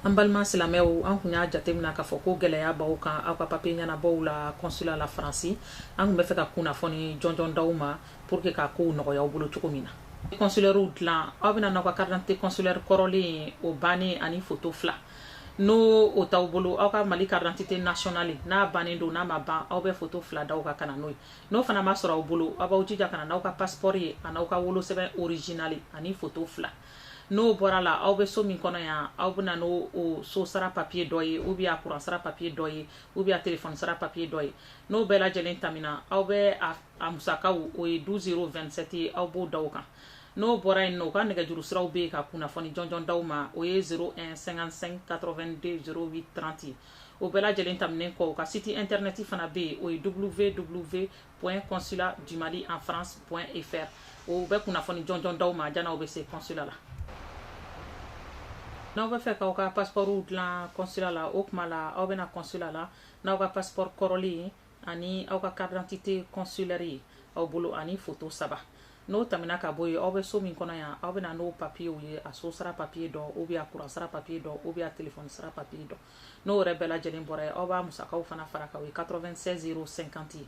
An balima silamɛw an kun y'a jateminɛ k'a fɔ ko gɛlɛya b'aw kan aw ka papiye ɲɛnabaw la consulat la Faransi an kun bɛ fɛ ka kunnafoni jɔnjɔn d'aw ma pour que k'a kow nɔgɔya aw bolo cogo min na. Consulaires dilan aw bɛna n'aw ka carte d'identité consulaire kɔrɔlen o bannen ani photo fila n'o o t'aw bolo aw ka Mali carte d'identité nationale n'a bannen don n'a ma ban aw bɛ photo fila d'aw ka kana n'o ye n'o fana ma sɔrɔ aw bolo aw b'aw jija kana n'aw ka passeport ye ani aw ka wolosɛbɛn original ani photo fila. N'o bɔra la aw bɛ so min kɔnɔ yan aw bɛna n'o so sara papier dɔ ye ou bien a courant sara papier dɔ ye ou bien a téléphone sara papier dɔ ye n'o bɛɛ lajɛlen tamina aw bɛ a musakaw o ye 12027 ye aw b'o da o kan n'o bɔra yen nɔ u ka nɛgɛjuru siraw bɛ yen ka kunnafoni jɔnjɔn d'aw ma o ye 01 55 82 08 30 o bɛɛ lajɛlen taminen kɔ u ka site internet fana bɛ yen o ye www.consulatsdumalienfrance.fr o bɛ kunnafoni jɔnjɔn d'aw ma jan'aw bɛ se consulat la. N'aw bɛ fɛ k'aw ka passeport dilan consulat la o kuma la aw bɛna consulat la n'aw ka passeport kɔrɔlen ani aw ka carte d'identité consulaire ye aw bolo ani photo 3 n'o tamina ka bɔ yen aw bɛ so min kɔnɔ yan aw bɛna n'o papier ye a so sara papier dɔ ou bien a courant sara papier dɔ ou bien a téléphone sara papier dɔ n'o yɛrɛ bɛɛ lajɛlen bɔra yen aw b'a musakaw fana fara kan o ye 96 050 ye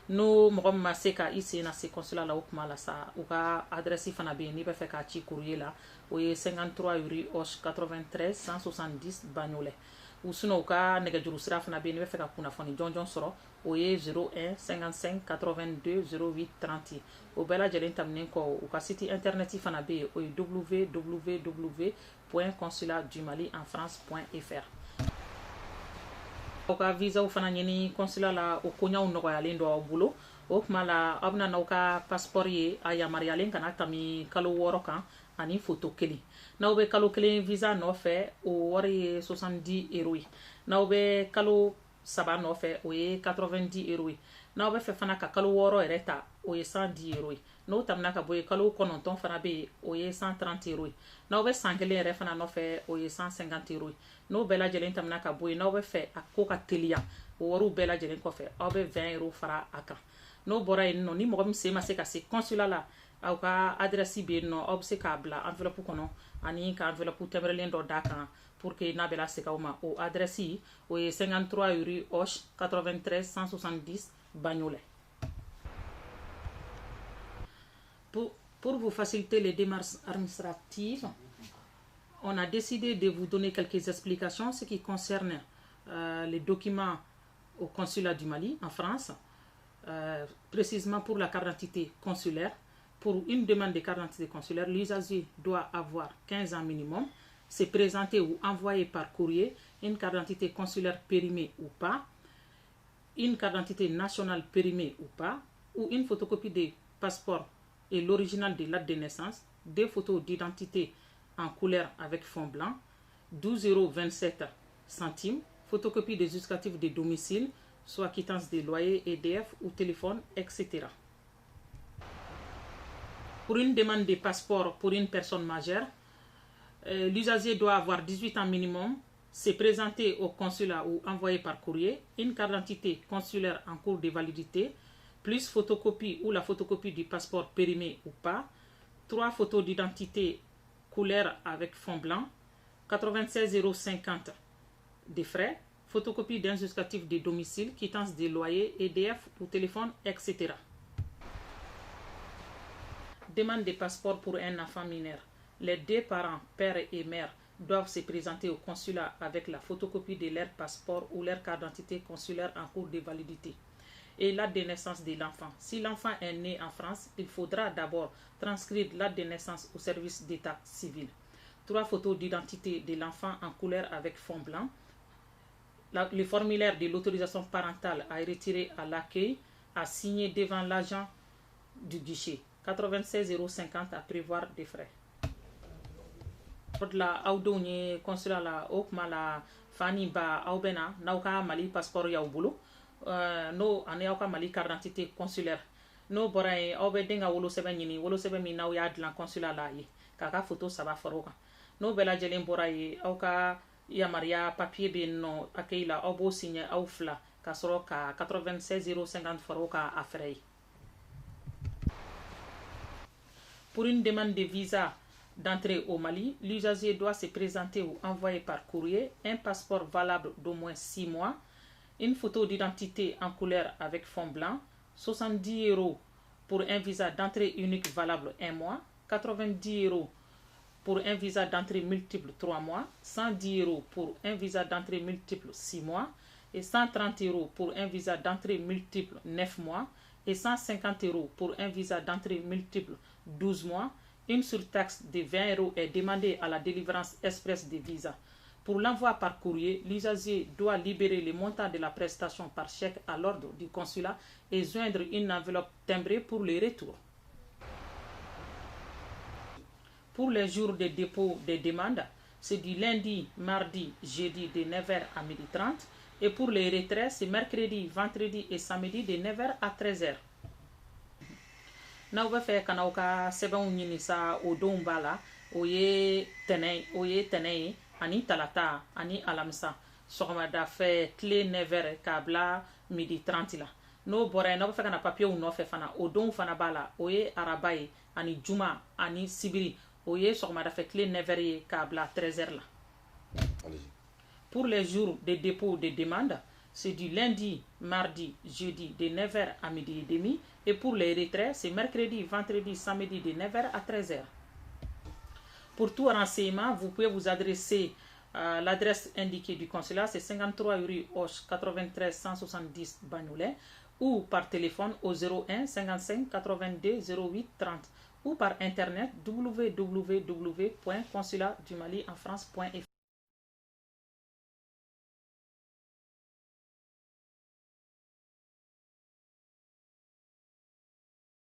n'o mɔgɔ min ma se ka i sen na se consulat la o kuma la sa u ka adresse fana bɛ yen n'i bɛ fɛ k'a ci courrier la o ye 53 rue Hoche 93 170 Bagnolet ou sinon u ka nɛgɛjuru sira fana bɛ yen n'i bɛ fɛ ka kunnafoni jɔnjɔn sɔrɔ o ye 01 55 82 08 30 o bɛɛ lajɛlen taminen kɔ u ka site internet fana bɛ yen o ye www.consulatsdumalienfrance.fr aw ka visaw fana ɲini consulat la o koɲaw nɔgɔyalen dɔ aw bolo o kuma la aw bɛna n'aw ka passeport ye a yamaruyalen kana tɛmɛ kalo 6 kan ani photo 1 n'aw bɛ kalo 1 visa nɔfɛ o wari ye 70 euros ye n'aw bɛ kalo 3 nɔfɛ o ye 90 euros ye n'aw bɛ fɛ fana ka kalo 6 yɛrɛ ta o ye 110 euros ye n'o tamina ka bɔ yen kalo 9 fana bɛ yen o ye 130 euros ye n'aw bɛ san kelen yɛrɛ fana nɔfɛ o ye 150 euros ye n'o bɛɛ lajɛlen tamina ka bɔ yen n'aw bɛ fɛ a ko ka teliya o wariw bɛɛ lajɛlen kɔfɛ aw bɛ 20 euros fara a kan n'o bɔra yen nɔ ni mɔgɔ min sen ma se ka se consulat la aw ka adresse bɛ yen nɔ aw bɛ se k'a bila enveloppe kɔnɔ ani ka enveloppe tɛmɛrɛlen dɔ d'a kan pour que n'a bɛ lasegin aw ma o adresse o ye 53 rue Hoche 93 170 Bagnolet. Pour vous faciliter les démarches administratives, on a décidé de vous donner quelques explications ce qui concerne les documents au consulat du Mali en France, précisément pour la carte d'identité consulaire. Pour une demande de carte d'identité consulaire, l'usager doit avoir 15 ans minimum, se présenter ou envoyer par courrier une carte d'identité consulaire périmée ou pas, une carte d'identité nationale périmée ou pas, ou une photocopie de passeport et l'original de l'acte de naissance, deux photos d'identité en couleur avec fond blanc, 12,27 €, photocopie des justificatifs de domicile, soit quittance de loyer, EDF ou téléphone, etc. Pour une demande de passeport pour une personne majeure, l'usager doit avoir 18 ans minimum, se présenter au consulat ou envoyer par courrier, une carte d'identité consulaire en cours de validité, plus photocopie ou la photocopie du passeport périmé ou pas, 3 photos d'identité couleur avec fond blanc, 96,50 € de frais, photocopie d'un justificatif de domicile, quittance de loyer, EDF ou téléphone, etc. Demande de passeport pour un enfant mineur. Les deux parents, père et mère, doivent se présenter au consulat avec la photocopie de leur passeport ou leur carte d'identité consulaire en cours de validité et l'acte de naissance de l'enfant. Si l'enfant est né en France, il faudra d'abord transcrire l'acte de naissance au service d'état civil. 3 photos d'identité de l'enfant en couleur avec fond blanc. Le formulaire de l'autorisation parentale à retirer à l'accueil, à signer devant l'agent du guichet. 96,50 € à prévoir des frais. La audo ni consulat la okma la fani ba aubena nauka Mali passeport ya bolo no ane auka Mali carte d'identité consulaire no boray aube denga wolo seben nyini wolo seben mi naw ya dla consulat la yi kaka photo saba faroka no bela jelen boray auka ya maria papier be no akela obo signer au fla ka soro ka 96,50 € faroka à frais. Pour une demande de visa d'entrée au Mali, l'usager doit se présenter ou envoyer par courrier un passeport valable d'au moins 6 mois, une photo d'identité en couleur avec fond blanc, 70 € pour un visa d'entrée unique valable 1 mois, 90 € pour un visa d'entrée multiple 3 mois, 110 € pour un visa d'entrée multiple 6 mois et 130 € pour un visa d'entrée multiple 9 mois et 150 € pour un visa d'entrée multiple 12 mois. Une surtaxe de 20 € est demandée à la délivrance express des visas. Pour l'envoi par courrier, l'usager doit libérer le montant de la prestation par chèque à l'ordre du consulat et joindre une enveloppe timbrée pour le retour. Pour les jours de dépôt des demandes, c'est du lundi, mardi, jeudi de 9h à 12h30 et pour les retraits, c'est mercredi, vendredi et samedi de 9h à 13h. N'aw bɛ fɛ ka n'aw ka sɛbɛnw ɲini sa o donw b'a la o ye tɛnɛ ye ani talata ani alamisa sɔgɔmada fɛ tile 9h k'a bila 12h30 la n'o bɔra yen n'aw bɛ fɛ ka na papiyew nɔfɛ fana o donw fana b'a la o ye araba ye ani juma ani sibiri o ye sɔgɔmada fɛ tile 9h ye k'a bila 13h la. Pour les jours de dépôt de demande, c'est du lundi, mardi, jeudi de 9h à midi et demi. Et pour les retraits, c'est mercredi, vendredi, samedi de 9h à 13h. Pour tout renseignement, vous pouvez vous adresser à l'adresse indiquée du consulat, c'est 53 rue Hoche 93 170 Bagnolet, ou par téléphone au 01 55 82 08 30 ou par internet www.consulatdumalienfrance.fr.